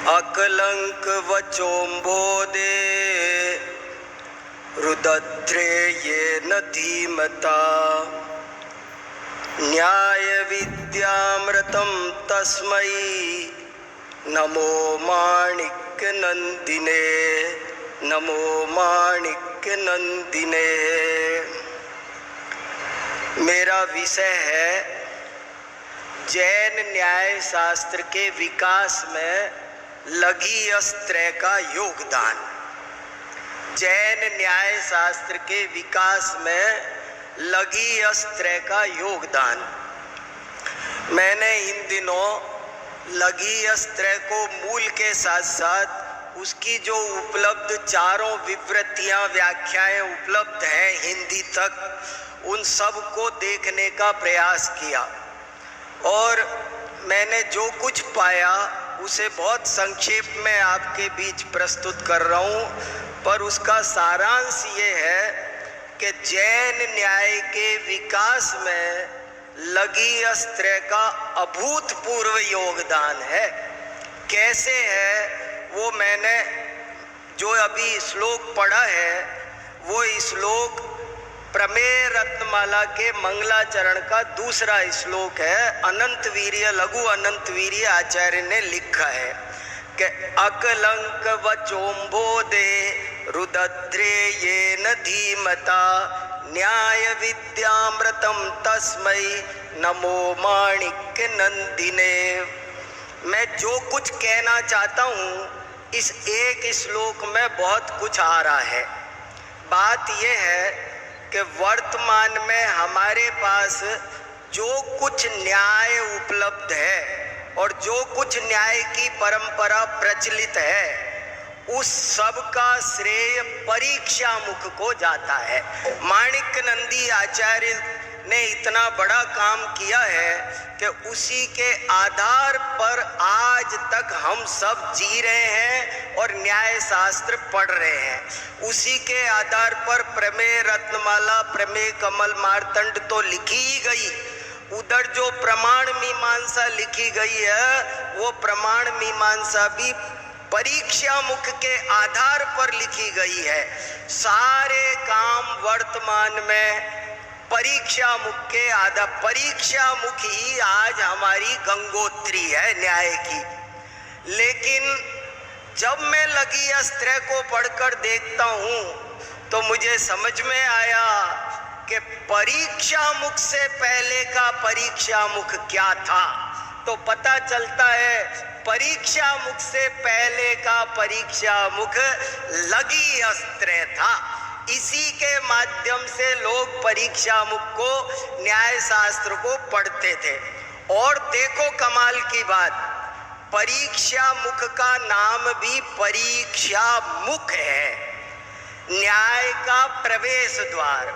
अकलंक वचोम्बोदे रुदध्रेयेन धीमता न्याय विद्यामृतं तस्मै नमो माणिक्य नंदिने नमो माणिक्य नंदिने। मेरा विषय है जैन न्याय शास्त्र के विकास में लघी अस्त्रय का योगदान। जैन न्याय शास्त्र के विकास में लघी अस्त्रय का योगदान। मैंने इन दिनों लघी अस्त्रय को मूल के साथ साथ उसकी जो उपलब्ध चारों विवृत्तियां व्याख्याएं उपलब्ध हैं हिंदी तक, उन सब को देखने का प्रयास किया और मैंने जो कुछ पाया उसे बहुत संक्षेप में आपके बीच प्रस्तुत कर रहा हूँ। पर उसका सारांश ये है कि जैन न्याय के विकास में लघी अस्त्रय का अभूतपूर्व योगदान है। कैसे है वो मैंने जो अभी श्लोक पढ़ा है वो श्लोक प्रमेय रत्नमाला के मंगलाचरण का दूसरा श्लोक है। अनंत वीर्य लघु अनंत वीर्य आचार्य ने लिखा है कि अकलंक वचोम्बोदे रुदध्रेयेन धीमता न्याय विद्यामृतं तस्मै नमो माणिक्य नंदिने। मैं जो कुछ कहना चाहता हूँ इस एक श्लोक में बहुत कुछ आ रहा है। बात यह है कि वर्तमान में हमारे पास जो कुछ न्याय उपलब्ध है और जो कुछ न्याय की परंपरा प्रचलित है उस सब का श्रेय परीक्षा मुख को जाता है। माणिक्य नंदी आचार्य ने इतना बड़ा काम किया है कि उसी के आधार पर आज तक हम सब जी रहे हैं और न्याय शास्त्र पढ़ रहे हैं। उसी के आधार पर प्रमेय रत्नमाला प्रमेय कमल मार्तंड तो लिखी ही गई, उधर जो प्रमाण मीमांसा लिखी गई है वो प्रमाण मीमांसा भी परीक्षा मुख के आधार पर लिखी गई है। सारे काम वर्तमान में परीक्षा मुख के आधा परीक्षा मुख ही आज हमारी गंगोत्री है न्याय की। लेकिन जब मैं लघी अस्त्रय को पढ़कर देखता हूँ तो मुझे समझ में आया कि परीक्षा मुख से पहले का परीक्षा मुख क्या था। तो पता चलता है परीक्षा मुख से पहले का परीक्षा मुख लघी अस्त्रय था। इसी के माध्यम से लोग परीक्षा मुख को न्याय शास्त्र को पढ़ते थे। और देखो कमाल की बात, परीक्षा मुख का नाम भी परीक्षा मुख है, न्याय का प्रवेश द्वार।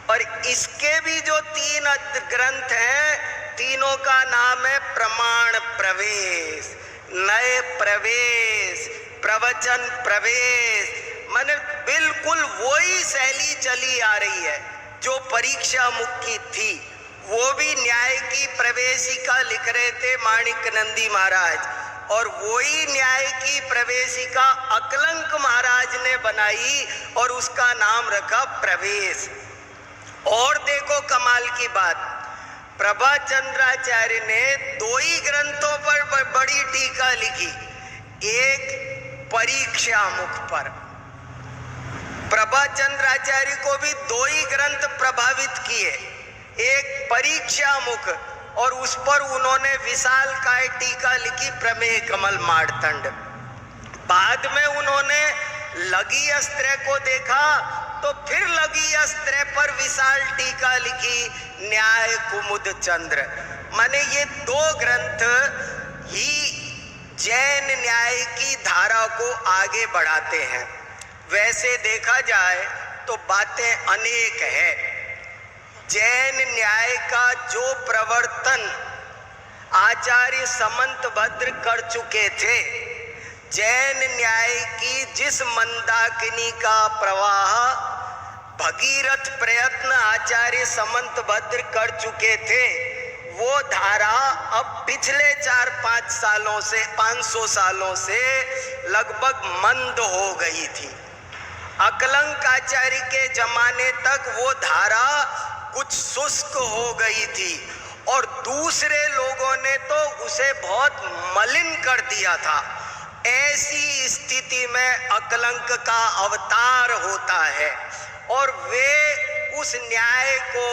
और इसके भी जो 3 ग्रंथ हैं तीनों का नाम है प्रमाण प्रवेश, नए प्रवेश, प्रवचन प्रवेश। माने बिल्कुल वही शैली चली आ रही है जो परीक्षा मुख की थी। वो भी न्याय की प्रवेशिका लिख रहे थे माणिक्य नंदी महाराज, और वही न्याय की प्रवेशिका अकलंक महाराज ने बनाई और उसका नाम रखा प्रवेश। और देखो कमाल की बात, प्रभाचंद्राचार्य ने 2 ही ग्रंथों पर बड़ी टीका लिखी, एक परीक्षा मुख पर। प्रभाचंद्राचार्य को भी 2 ही ग्रंथ प्रभावित किए, एक परीक्षा मुख और उस पर उन्होंने विशाल काय टीका लिखी प्रमेय कमल मार्तंड। बाद में उन्होंने लघी अस्त्रय को देखा तो फिर लघी अस्त्रय पर विशाल टीका लिखी न्याय कुमुद चंद्र। माने ये 2 ग्रंथ ही जैन न्याय की धारा को आगे बढ़ाते हैं। वैसे देखा जाए तो बातें अनेक है। जैन न्याय का जो प्रवर्तन आचार्य समंतभद्र कर चुके थे, जैन न्याय की जिस मंदाकिनी का प्रवाह भगीरथ प्रयत्न आचार्य समंतभद्र कर चुके थे, वो धारा अब पिछले 4-5 सालों से 500 सालों से लगभग मंद हो गई थी। अकलंक आचार्य के जमाने तक वो धारा कुछ शुष्क हो गई थी और दूसरे लोगों ने तो उसे बहुत मलिन कर दिया था। ऐसी स्थिति में अकलंक का अवतार होता है और वे उस न्याय को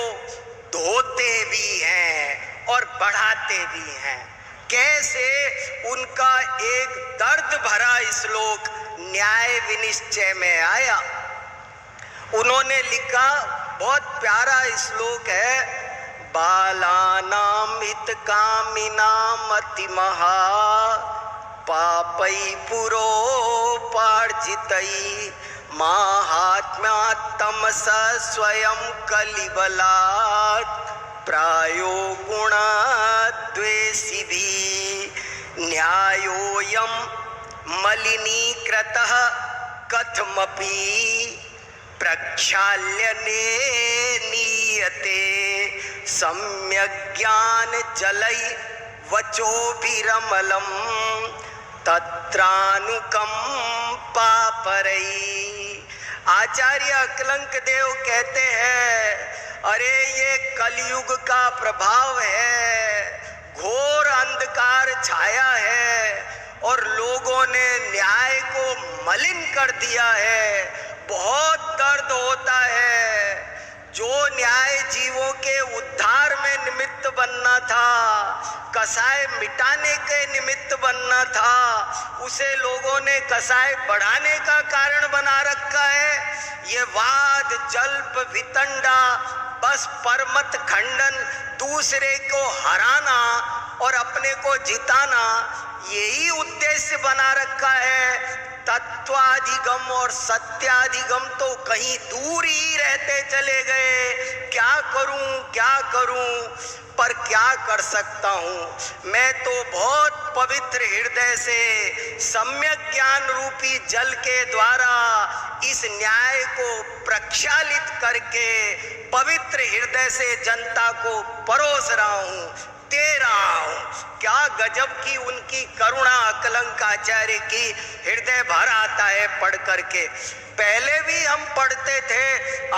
धोते भी हैं और बढ़ाते भी हैं। कैसे? उनका एक दर्द भरा श्लोक न्याय विनिश्चय में आया। उन्होंने लिखा, बहुत प्यारा श्लोक है, बालानां हितकामिनां अतिमहा पापै पुरोपार्जितै माहात्म्या तमसा स्वयं कलिबलात् प्रायो गुणद्वेषिभिः न्यायोऽयं मलिनीकृतः कथमपि प्रक्षाल्यने नीयते सम्यक् ज्ञान जलै वचोभिरमलं तत्रानुकंपा परै। आचार्य अकलंक देव कहते हैं, अरे ये कलयुग का प्रभाव है, घोर अंधकार छाया है और लोगों ने न्याय को मलिन कर दिया है। बहुत दर्द होता है। जो न्याय जीवों के उद्धार में निमित्त बनना था, कसाय मिटाने के निमित्त बनना था, उसे लोगों ने कसाय बढ़ाने का कारण बना रखा है। ये वाद जल्प वितंडा, बस परमत खंडन, दूसरे को हराना और अपने को जिताना, यही उद्देश्य बना रखा है। तत्वाधिगम और सत्याधिगम तो कहीं दूर ही रहते चले गए। क्या करूं, पर क्या कर सकता हूं। मैं तो बहुत पवित्र हृदय से सम्यक ज्ञान रूपी जल के द्वारा इस न्याय को प्रक्षालित करके पवित्र हृदय से जनता को परोस रहा हूं, दे रहा हूं। क्या गजब की उनकी करुणा अकलंक आचार्य की, हृदय भर आता है पढ़ करके। पहले भी हम पढ़ते थे,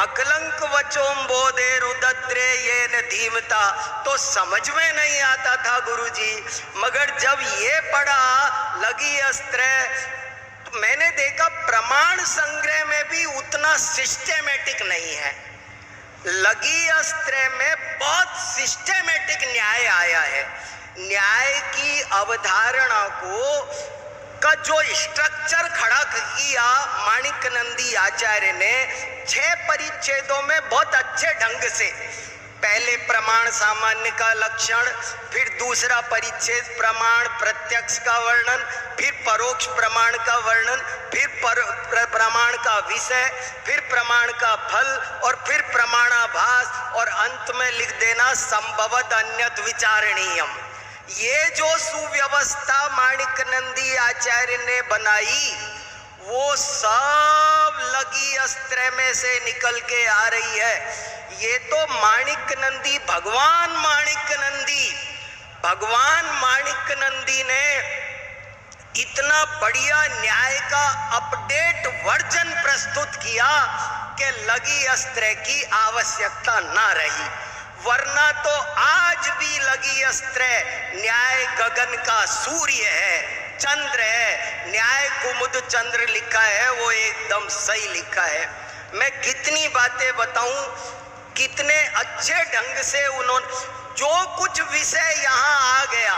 अकलंक वचों बोधे रुद्रे ये न धीमता, तो समझ में नहीं आता था गुरुजी। मगर जब ये पढ़ा लगी अस्त्र, तो मैंने देखा प्रमाण संग्रह में भी उतना सिस्टेमेटिक नहीं है। लगी अस्त्र में बहुत सिस्टेमेटिक न्याय आया है। न्याय की अवधारणा का जो स्ट्रक्चर खड़ा किया माणिक्यनंदी आचार्य ने 6 परिच्छेदों में बहुत अच्छे ढंग से, पहले प्रमाण सामान्य का लक्षण, फिर दूसरा परिच्छेद प्रमाण प्रत्यक्ष का वर्णन, फिर परोक्ष प्रमाण का वर्णन, फिर प्रमाण का विषय, फिर प्रमाण का फल और फिर प्रमाणाभास और अंत में लिख देना संभवत अन्यत विचारणीयम। ये जो सुव्यवस्था माणिक्यनंदी आचार्य ने बनाई, वो सब लगी अस्त्र में से निकल के आ रही है। ये तो माणिक्यनंदी, भगवान माणिक्यनंदी ने इतना बढ़िया न्याय का अपडेट वर्जन प्रस्तुत किया कि लगी अस्त्र की आवश्यकता ना रही। वरना तो आज भी लगी अस्त्र न्याय गगन का सूर्य है, चंद्र है। न्याय कुमुद चंद्र लिखा है, वो एकदम सही लिखा है। मैं कितनी बातें बताऊं, कितने अच्छे ढंग से उन्होंने, जो कुछ विषय यहाँ आ गया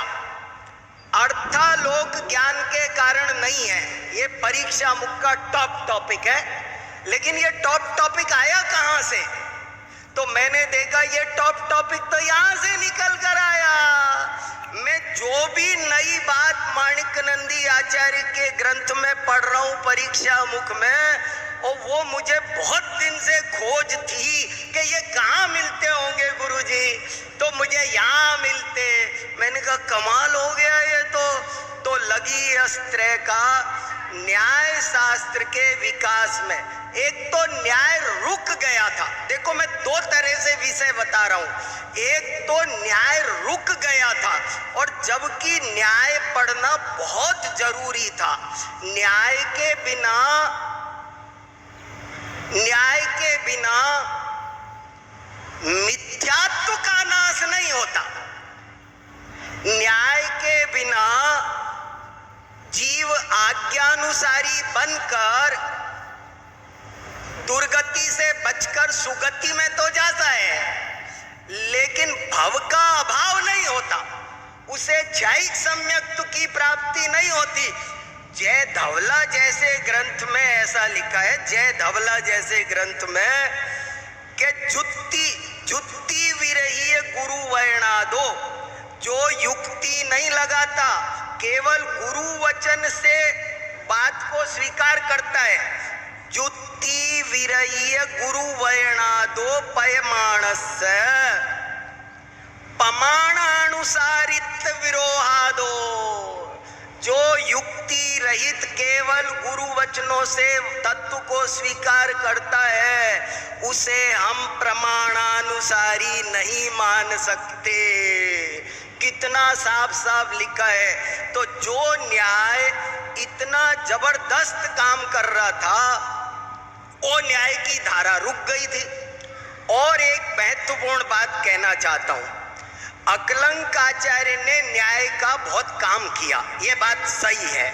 अर्थालोक ज्ञान के कारण नहीं है। ये परीक्षा मुख का टॉप टॉपिक है, लेकिन ये टॉप टॉपिक आया कहां से? तो मैंने देखा ये टॉप टॉपिक तो यहां से निकल कर आया। मैं जो भी नई बात माणिक्यनंदी आचार्य के ग्रंथ में पढ़ रहा हूं परीक्षा मुख में, और वो मुझे बहुत दिन से खोज थी कि ये कहाँ मिलते होंगे गुरुजी, तो मुझे यहाँ मिलते। मैंने कहा कमाल हो गया ये तो लगी अस्त्र का न्याय शास्त्र के विकास में एक तो न्याय रुक गया था। देखो मैं दो तरह से विषय बता रहा हूं। एक तो न्याय रुक गया था, और जबकि न्याय पढ़ना बहुत जरूरी था। न्याय के बिना मिथ्यात्व का नाश नहीं होता। न्याय के बिना जीव आज्ञानुसारी बनकर दुर्गति से बचकर सुगति में तो जाता है, लेकिन भव का अभाव नहीं होता, उसे न्यायिक सम्यक्त्व की प्राप्ति नहीं होती। जय धवला जैसे ग्रंथ में ऐसा लिखा है, जय धवला जैसे ग्रंथ में, कि जुत्ती विरही गुरु वर्णादो, जो युक्ति नहीं लगाता, केवल गुरु वचन से बात को स्वीकार करता है। जुत्ती विरही गुरु वर्णादो पयमाणस्य पमाणानुसारित विरोहादो, जो युक्ति रहित केवल गुरु वचनों से तत्व को स्वीकार करता है, उसे हम प्रमाणानुसारी नहीं मान सकते। कितना साफ साफ लिखा है। तो जो न्याय इतना जबरदस्त काम कर रहा था, वो न्याय की धारा रुक गई थी। और एक महत्वपूर्ण बात कहना चाहता हूं, अकलंक आचार्य ने न्याय का बहुत काम किया, ये बात सही है,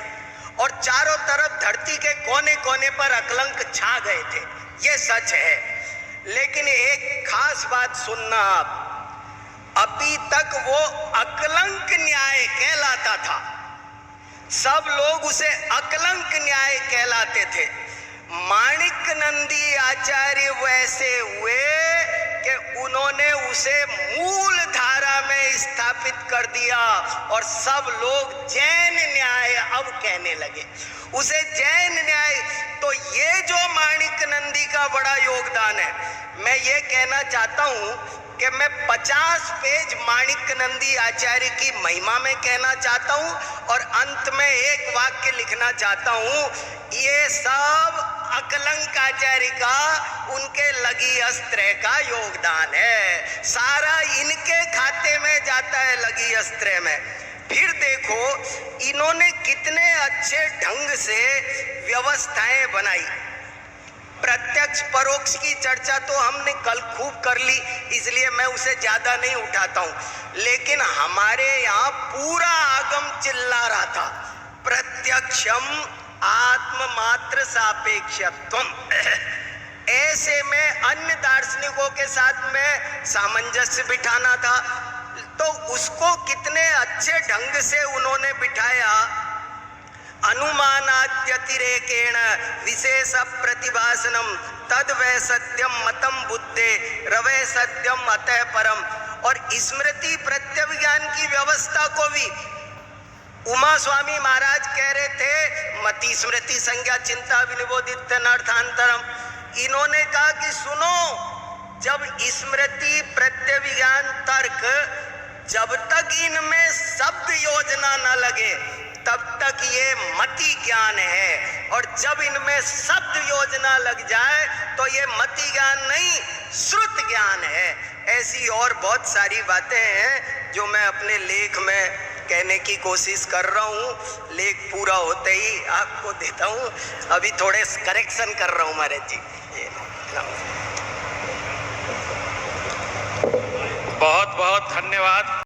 और चारों तरफ धरती के कोने कोने पर अकलंक छा गए थे, ये सच है। लेकिन एक खास बात सुनना आप, अभी तक वो अकलंक न्याय कहलाता था, सब लोग उसे अकलंक न्याय कहलाते थे। माणिक नंदी आचार्य वैसे हुए कि उन्होंने उसे मूल धारा में स्थापित कर दिया, और सब लोग जैन न्याय अब कहने लगे, उसे जैन न्याय। तो ये जो माणिक नंदी का बड़ा योगदान है, मैं ये कहना चाहता हूं कि मैं 50 पेज माणिक नंदी आचार्य की महिमा में कहना चाहता हूं, और अंत में एक वाक्य लिखना चाहता हूं, ये सब अकलंक आचार्य का, उनके लगी अस्त्र का योगदान है। सारा इनके खाते में जाता है, लगी अस्त्र में। फिर देखो इन्होंने कितने अच्छे ढंग से व्यवस्थाएं बनाई। प्रत्यक्ष परोक्ष की चर्चा तो हमने कल खूब कर ली, इसलिए मैं उसे ज्यादा नहीं उठाता हूं। लेकिन हमारे यहाँ पूरा आगम चिल्ला रहा था, प्रत्यक्षम आत्म मात्र सापेक्षत्वम। ऐसे में अन्य दार्शनिकों के साथ में सामंजस्य बिठाना था, तो उसको कितने अच्छे ढंग से उन्होंने बिठाया। अनुमानाद्यतिरेकेण विशेष प्रतिभासनम तद वै सत्यम मतम बुद्धे रवै सत्यम अतः परम। और स्मृति प्रत्यभिज्ञान की व्यवस्था को भी उमा स्वामी महाराज कह रहे थे, मति स्मृति संज्ञा चिंता विनिबोधित अर्थांतरम। इन्होंने कहा कि सुनो, जब स्मृति प्रत्यभिज्ञान तर्क, जब तक इनमें शब्द योजना न लगे तब तक ये मति ज्ञान है, और जब इनमें शब्द योजना लग जाए तो ये मति ज्ञान नहीं, श्रुत ज्ञान है। ऐसी और बहुत सारी बातें हैं जो मैं अपने लेख में कहने की कोशिश कर रहा हूँ। लेख पूरा होते ही आपको देता हूँ। अभी थोड़े करेक्शन कर रहा हूँ महाराज जी। बहुत बहुत धन्यवाद।